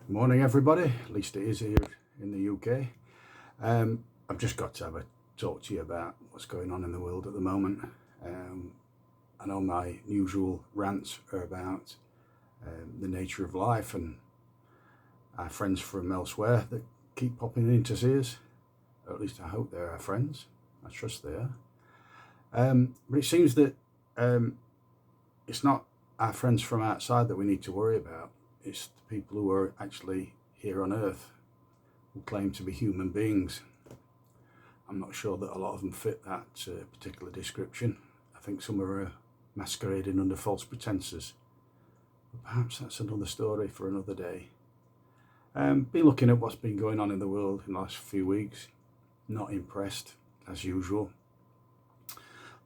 Morning, everybody. At least it is here in the UK. I've just got to have a talk to you about what's going on in the world at the moment. I know my usual rants are about the nature of life and our friends from elsewhere that keep popping in to see us. Or at least I hope they're our friends. I trust they are. But it seems that it's not our friends from outside that we need to worry about. It's the people who are actually here on Earth, who claim to be human beings. I'm not sure that a lot of them fit that particular description. I think some are masquerading under false pretenses. But perhaps that's another story for another day. Been looking at what's been going on in the world in the last few weeks. Not impressed, as usual.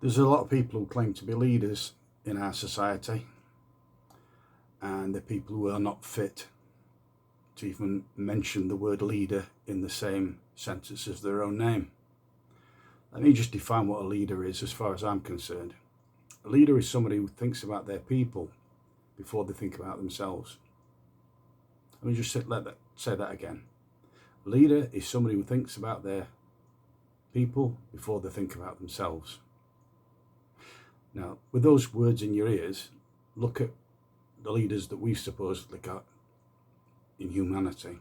There's a lot of people who claim to be leaders in our society, and the people who are not fit to even mention the word leader in the same sentence as their own name. Let me just define what a leader is as far as I'm concerned. A leader is somebody who thinks about their people before they think about themselves. Let me just say that again. A leader is somebody who thinks about their people before they think about themselves. Now, with those words in your ears, look at the leaders that we supposedly got in humanity.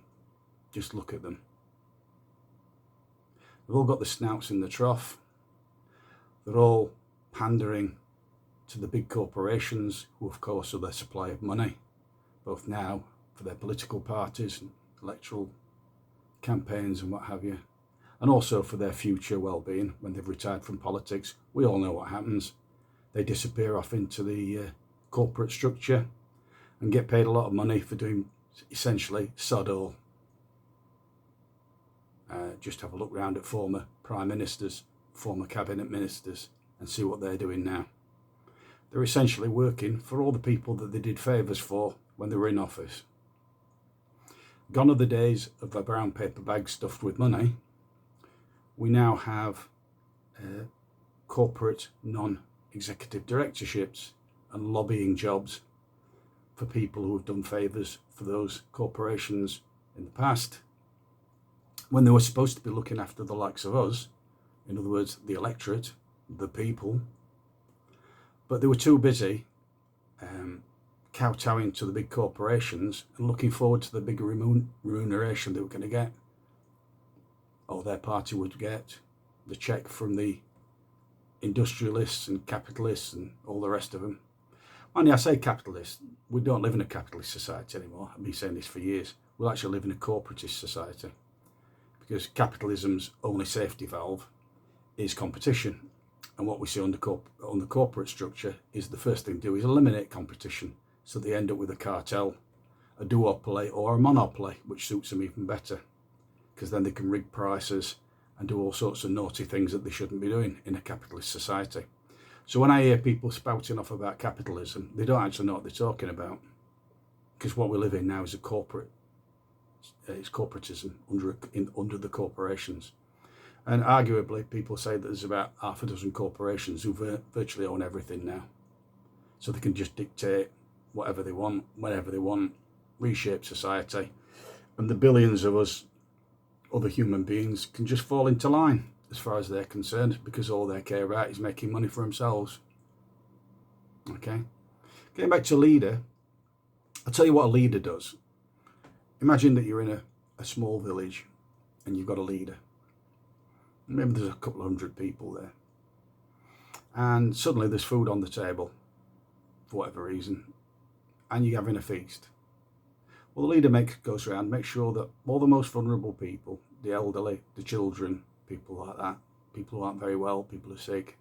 Just look at them. They've all got the snouts in the trough. They're all pandering to the big corporations, who of course are their supply of money, both now for their political parties and electoral campaigns and what have you, and also for their future well-being when they've retired from politics. We all know what happens. They disappear off into the corporate structure and get paid a lot of money for doing essentially sod all. Just have a look round at former prime ministers, former cabinet ministers, and see what they're doing now. They're essentially working for all the people that they did favours for when they were in office. Gone are the days of a brown paper bag stuffed with money. We now have corporate non-executive directorships and lobbying jobs for people who have done favours for those corporations in the past, when they were supposed to be looking after the likes of us, in other words, the electorate, the people. But they were too busy kowtowing to the big corporations and looking forward to the bigger remuneration they were going to get, or their party would get, the cheque from the industrialists and capitalists and all the rest of them. And I say capitalist, we don't live in a capitalist society anymore. I've been saying this for years. We'll actually live in a corporatist society, because capitalism's only safety valve is competition. And what we see on the corporate structure is the first thing to do is eliminate competition, so they end up with a cartel, a duopoly or a monopoly, which suits them even better, because then they can rig prices and do all sorts of naughty things that they shouldn't be doing in a capitalist society. So when I hear people spouting off about capitalism, they don't actually know what they're talking about, because what we live in now is it's corporatism under the corporations. And arguably, people say that there's about half a dozen corporations who virtually own everything now. So they can just dictate whatever they want, whenever they want, reshape society. And the billions of us, other human beings, can just fall into line as far as they're concerned, because all they care about is making money for themselves. Okay? Getting back to leader, I'll tell you what a leader does. Imagine that you're in a small village and you've got a leader. Maybe there's a couple of hundred people there. And suddenly there's food on the table, for whatever reason, and you're having a feast. Well, the leader goes around, makes sure that all the most vulnerable people, the elderly, the children, people like that, people who aren't very well, people who are sick,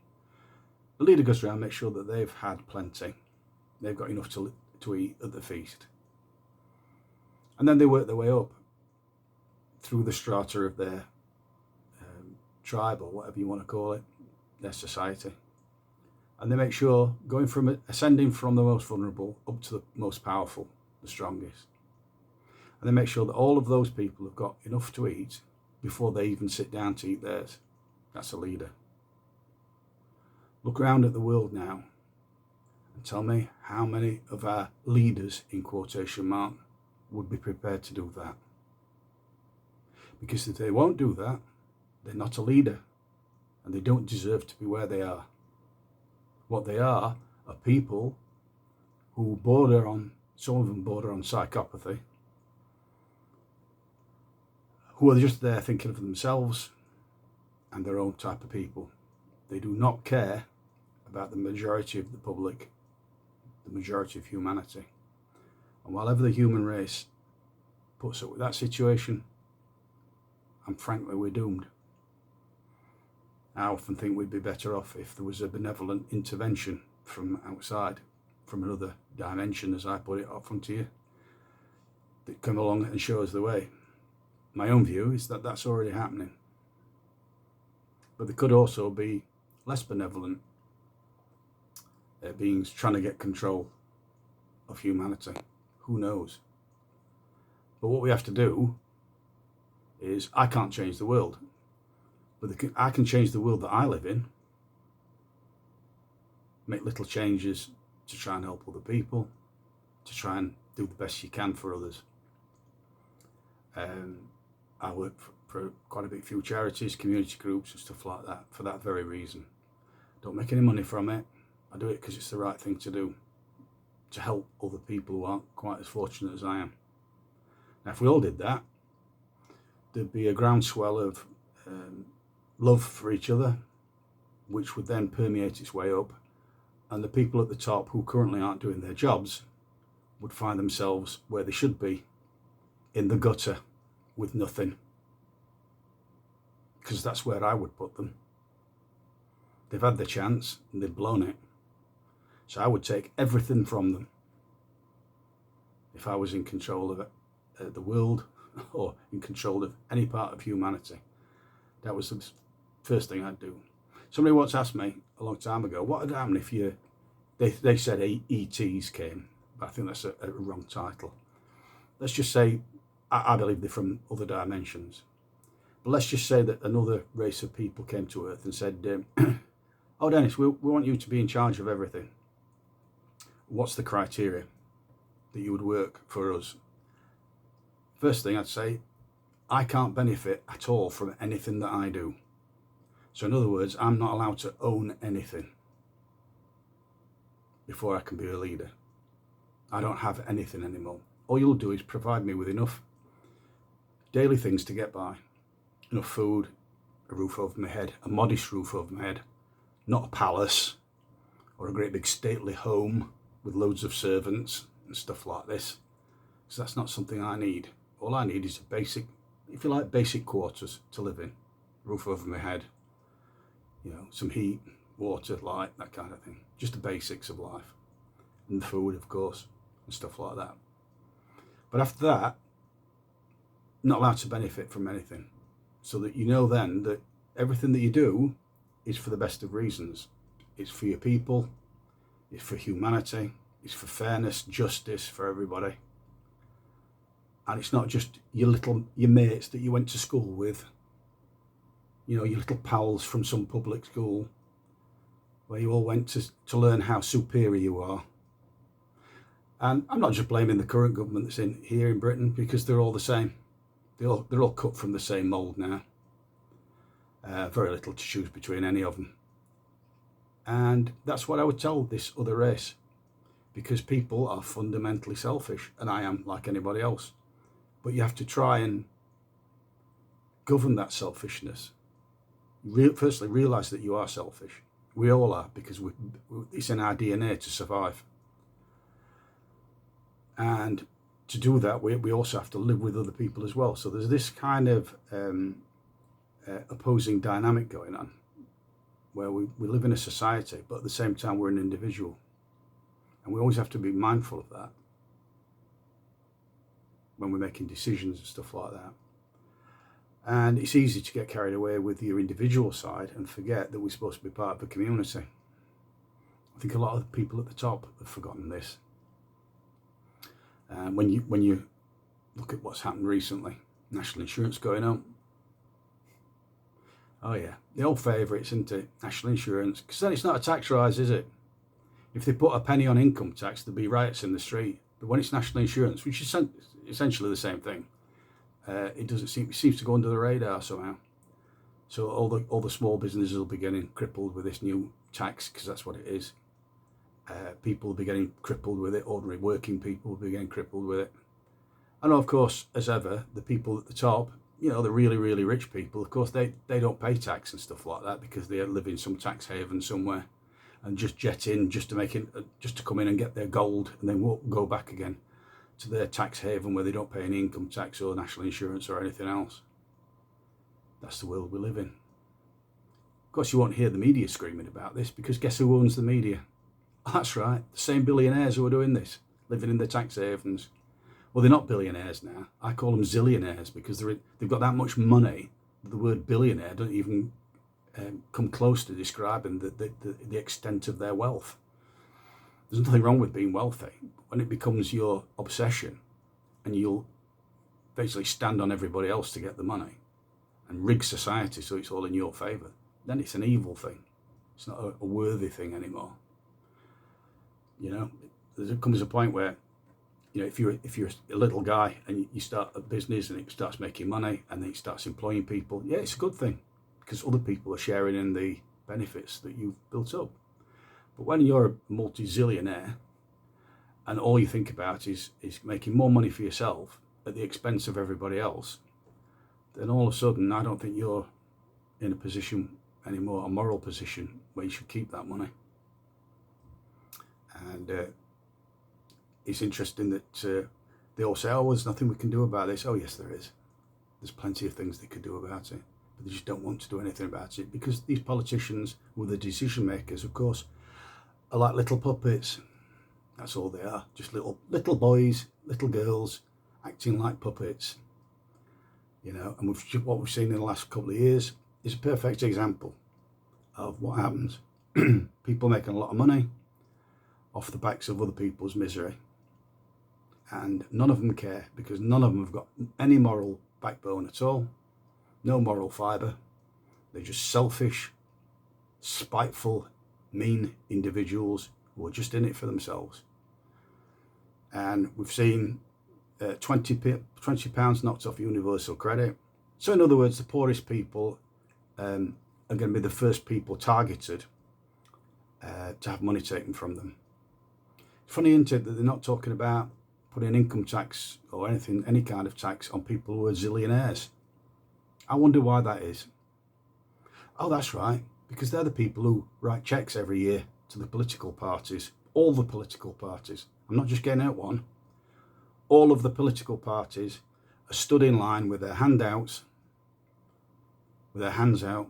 the leader goes around, makes sure that they've had plenty. They've got enough to eat at the feast. And then they work their way up through the strata of their tribe, or whatever you want to call it, their society. And they make sure, ascending from the most vulnerable up to the most powerful, the strongest. And they make sure that all of those people have got enough to eat before they even sit down to eat theirs. That's a leader. Look around at the world now and tell me how many of our leaders, in quotation mark, would be prepared to do that. Because if they won't do that, they're not a leader, and they don't deserve to be where they are. What they are people who border on, some of them border on psychopathy, who are just there thinking of themselves and their own type of people. They do not care about the majority of the public, the majority of humanity. And while ever the human race puts up with that situation, and frankly, we're doomed. I often think we'd be better off if there was a benevolent intervention from outside, from another dimension, as I put it up front to you, that come along and show us the way. My own view is that that's already happening. But there could also be less benevolent beings trying to get control of humanity. Who knows? But what we have to do is, I can't change the world, but I can change the world that I live in. Make little changes to try and help other people, to try and do the best you can for others. I work for quite a few charities, community groups and stuff like that, for that very reason. Don't make any money from it. I do it because it's the right thing to do, to help other people who aren't quite as fortunate as I am. Now, if we all did that, there'd be a groundswell of love for each other, which would then permeate its way up, and the people at the top who currently aren't doing their jobs would find themselves where they should be, in the gutter with nothing, because that's where I would put them. They've had the chance and they've blown it, so I would take everything from them if I was in control of the world, or in control of any part of humanity. That was the first thing I'd do. Somebody once asked me a long time ago, what would happen if they said ETs came, but I think that's a wrong title. Let's just say, I believe they're from other dimensions, but let's just say that another race of people came to Earth and said, oh Dennis, we want you to be in charge of everything. What's the criteria that you would work for us? First thing I'd say, I can't benefit at all from anything that I do. So in other words, I'm not allowed to own anything before I can be a leader. I don't have anything anymore. All you'll do is provide me with enough daily things to get by. Enough food, a roof over my head, a modest roof over my head, not a palace or a great big stately home with loads of servants and stuff like this. So that's not something I need. All I need is a basic, if you like, basic quarters to live in. Roof over my head, some heat, water, light, that kind of thing. Just the basics of life. And food, of course, and stuff like that. But after that, not allowed to benefit from anything. So that you know then that everything that you do is for the best of reasons. It's for your people, it's for humanity, it's for fairness, justice for everybody. And it's not just your mates that you went to school with, your little pals from some public school where you all went to learn how superior you are. And I'm not just blaming the current government that's in here in Britain, because they're all the same. They're all cut from the same mould now. Very little to choose between any of them. And that's what I would tell this other race, because people are fundamentally selfish, and I am like anybody else. But you have to try and govern that selfishness. Firstly, realise that you are selfish. We all are, because it's in our DNA to survive. And to do that, we also have to live with other people as well. So there's this kind of opposing dynamic going on, where we live in a society, but at the same time we're an individual. And we always have to be mindful of that when we're making decisions and stuff like that. And it's easy to get carried away with your individual side and forget that we're supposed to be part of a community. I think a lot of people at the top have forgotten this. When you look at what's happened recently, national insurance going up. Oh yeah, the old favourites, isn't it? National insurance, because then it's not a tax rise, is it? If they put a penny on income tax, there'd be riots in the street. But when it's national insurance, which is essentially the same thing, it seems to go under the radar somehow. So all the small businesses will be getting crippled with this new tax, because that's what it is. People will be getting crippled with it. Ordinary working people will be getting crippled with it. And of course, as ever, the people at the top, you know, the really, really rich people, of course, they don't pay tax and stuff like that, because they live in some tax haven somewhere and just jet in just to come in and get their gold, and then won't go back again to their tax haven where they don't pay any income tax or national insurance or anything else. That's the world we live in. Of course, you won't hear the media screaming about this, because guess who owns the media? That's right, the same billionaires who are doing this, living in the tax havens. Well, they're not billionaires now. I call them zillionaires, because they've got that much money. The word billionaire doesn't even come close to describing the extent of their wealth. There's nothing wrong with being wealthy. When it becomes your obsession and you'll basically stand on everybody else to get the money and rig society so it's all in your favour, then it's an evil thing. It's not a worthy thing anymore. You know, there comes a point where, you know, if you're a little guy and you start a business and it starts making money and then it starts employing people, yeah, it's a good thing, because other people are sharing in the benefits that you've built up. But when you're a multi-zillionaire and all you think about is making more money for yourself at the expense of everybody else, then all of a sudden I don't think you're in a position anymore, a moral position, where you should keep that money. And it's interesting that they all say, oh, there's nothing we can do about this. Oh, yes, there is. There's plenty of things they could do about it, but they just don't want to do anything about it, because these politicians, who are the decision makers, of course, are like little puppets. That's all they are. Just little boys, little girls, acting like puppets. You know, and what we've seen in the last couple of years is a perfect example of what happens. People making a lot of money off the backs of other people's misery. And none of them care, because none of them have got any moral backbone at all. No moral fibre. They're just selfish, spiteful, mean individuals who are just in it for themselves. And we've seen £20 knocked off universal credit. So in other words, the poorest people are going to be the first people targeted to have money taken from them. Funny, isn't it, that they're not talking about putting income tax or anything, any kind of tax on people who are zillionaires. I wonder why that is. Oh, that's right, because they're the people who write checks every year to the political parties, all the political parties. I'm not just getting out one. All of the political parties are stood in line with their handouts, with their hands out,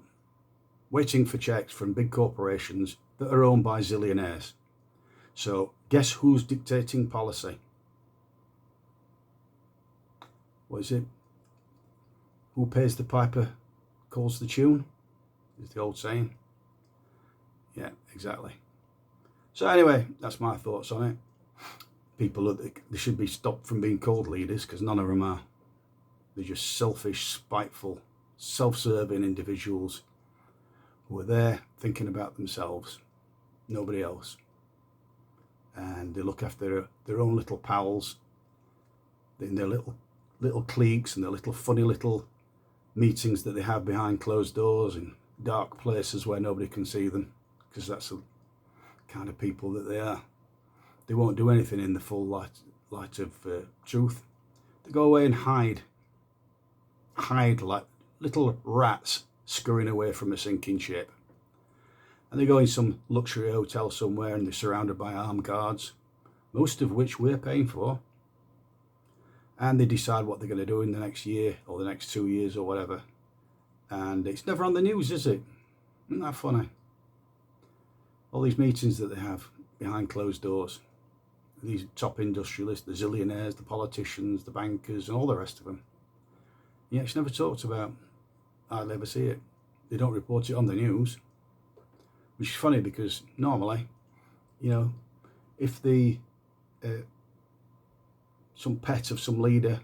waiting for checks from big corporations that are owned by zillionaires. So guess who's dictating policy? What is it? Who pays the piper calls the tune, is the old saying. Yeah, exactly. So anyway, that's my thoughts on it. People, they should be stopped from being called leaders, because none of them are. They're just selfish, spiteful, self-serving individuals who are there thinking about themselves, nobody else. And they look after their own little pals in their little cliques and their little funny little meetings that they have behind closed doors in dark places where nobody can see them, because that's the kind of people that they are. They won't do anything in the full light of truth. They go away and hide like little rats scurrying away from a sinking ship. And they go in some luxury hotel somewhere and they're surrounded by armed guards, most of which we're paying for. And they decide what they're going to do in the next year or the next 2 years or whatever. And it's never on the news, is it? Isn't that funny? All these meetings that they have behind closed doors. These top industrialists, the zillionaires, the politicians, the bankers, and all the rest of them. Yeah, it's never talked about. I never see it. They don't report it on the news. Which is funny, because normally, you know, if some pet of some leader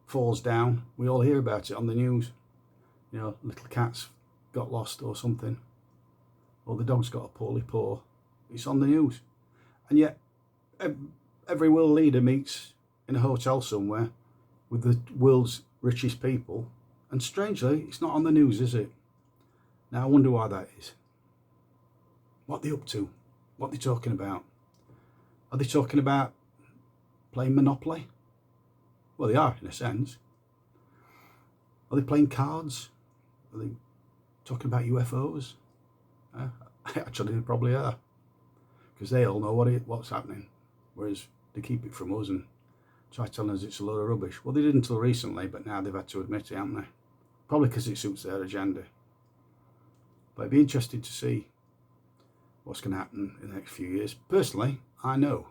falls down, we all hear about it on the news. You know, little cat's got lost or something, or the dog's got a poorly paw. It's on the news. And yet every world leader meets in a hotel somewhere with the world's richest people, and strangely, it's not on the news, is it? Now I wonder why that is. What are they up to? What are they talking about? Are they talking about playing Monopoly? Well, they are, in a sense. Are they playing cards? Are they talking about UFOs? Actually, they probably are, because they all know what's happening, whereas they keep it from us and try telling us it's a load of rubbish. Well, they did until recently, but now they've had to admit it, haven't they? Probably because it suits their agenda. But it'd be interesting to see what's going to happen in the next few years. Personally, I know.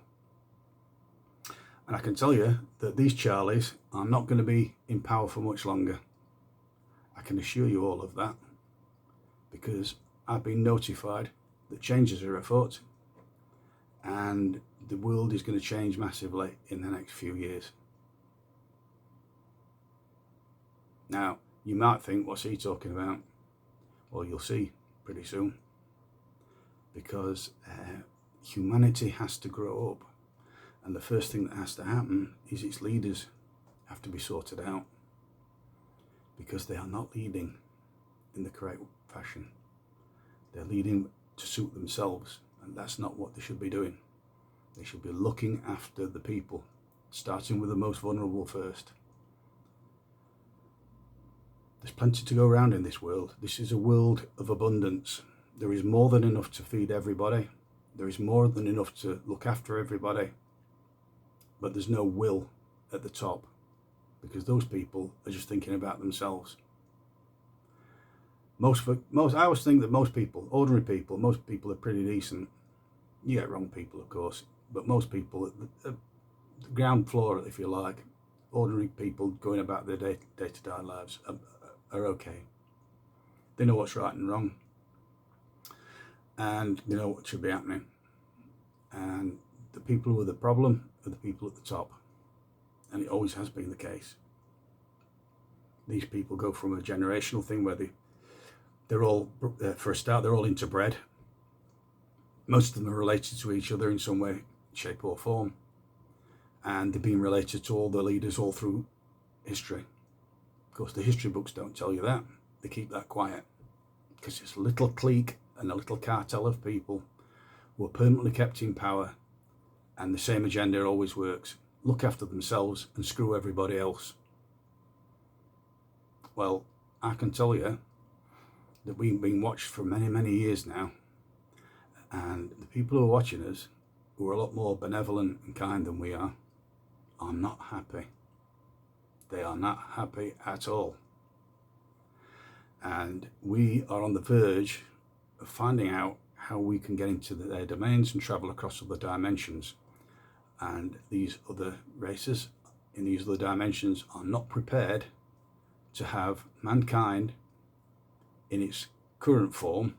And I can tell you that these Charlies are not going to be in power for much longer. I can assure you all of that, because I've been notified that changes are afoot and the world is going to change massively in the next few years. Now, you might think, what's he talking about? Well, you'll see pretty soon, because humanity has to grow up, and the first thing that has to happen is its leaders have to be sorted out, because they are not leading in the correct fashion. They're leading to suit themselves, and that's not what they should be doing. They should be looking after the people, starting with the most vulnerable first. There's plenty to go around in this world. This is a world of abundance. There is more than enough to feed everybody. There is more than enough to look after everybody. But there's no will at the top, because those people are just thinking about themselves. I always think that most people, ordinary people, most people are pretty decent. You get wrong people, of course, but most people at the ground floor, if you like, ordinary people going about their day-to-day lives are okay. They know what's right and wrong, and they know what should be happening. And the people with the problem are the people at the top, and it always has been the case. These people go from a generational thing where they're all, for a start, they're all into bread. Most of them are related to each other in some way, shape or form, and they've been related to all the leaders all through history. Of course, the history books don't tell you that. They keep that quiet, because it's a little clique and a little cartel of people who are permanently kept in power, and the same agenda always works: look after themselves and screw everybody else. Well, I can tell you that we've been watched for many, many years now, and the people who are watching us, who are a lot more benevolent and kind than we are not happy. They are not happy at all. And we are on the verge of finding out how we can get into their domains and travel across other dimensions. And these other races in these other dimensions are not prepared to have mankind in its current form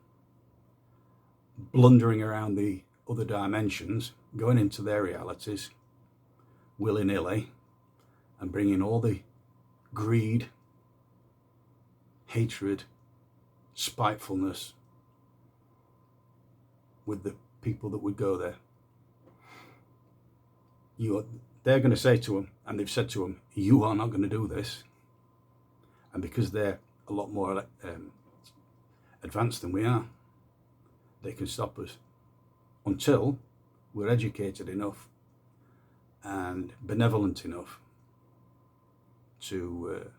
blundering around the other dimensions, going into their realities willy-nilly, and bringing all the greed, hatred, spitefulness with the people that would go there. They're going to say to them, and they've said to them, you are not going to do this. And because they're a lot more advanced than we are, they can stop us until we're educated enough and benevolent enough to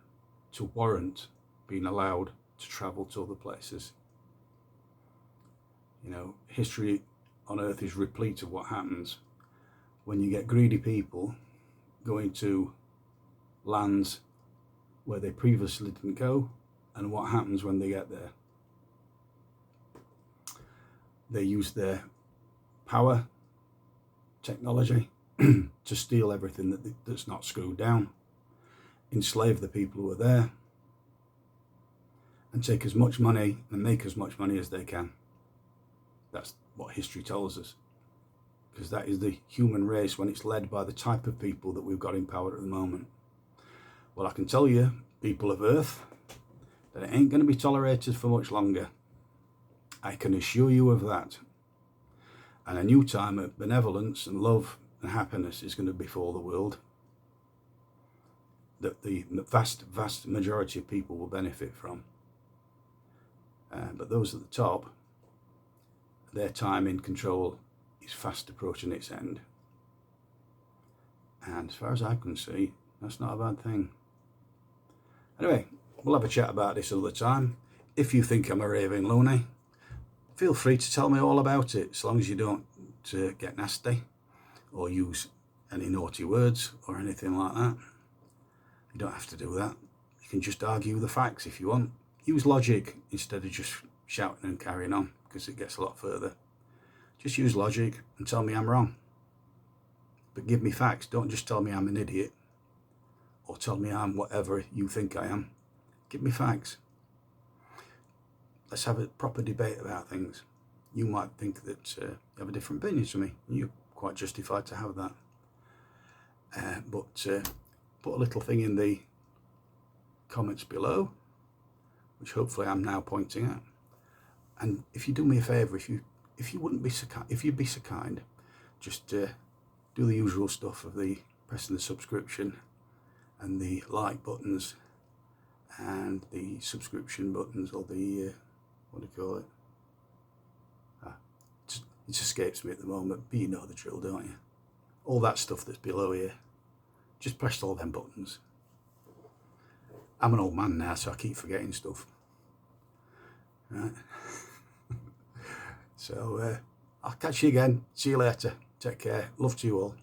warrant being allowed to travel to other places. You know, history on Earth is replete of what happens when you get greedy people going to lands where they previously didn't go, and what happens when they get there. They use their power, technology, to steal everything that's not screwed down, enslave the people who are there, and take as much money and make as much money as they can. That's what history tells us, because that is the human race when it's led by the type of people that we've got in power at the moment. Well, I can tell you, people of Earth, that it ain't going to be tolerated for much longer. I can assure you of that. And a new time of benevolence and love and happiness is going to befall the world that the vast majority of people will benefit from. But those at the top, their time in control is fast approaching its end. And as far as I can see, that's not a bad thing. Anyway, we'll have a chat about this another time. If you think I'm a raving loony, feel free to tell me all about it, as long as you don't get nasty or use any naughty words or anything like that. You don't have to do that. You can just argue the facts if you want. Use logic instead of just shouting and carrying on, because it gets a lot further. Just use logic and tell me I'm wrong. But give me facts. Don't just tell me I'm an idiot or tell me I'm whatever you think I am. Give me facts. Let's have a proper debate about things. You might think that you have a different opinion to me. You're quite justified to have that. But put a little thing in the comments below, which hopefully I'm now pointing at. And if you do me a favour, if you'd be so kind, just do the usual stuff of the pressing the subscription and the like buttons and the subscription buttons, or the what do you call it? It escapes me at the moment, but you know the drill, don't you? All that stuff that's below here. Just press all them buttons. I'm an old man now, so I keep forgetting stuff. Right. So I'll catch you again. See you later. Take care. Love to you all.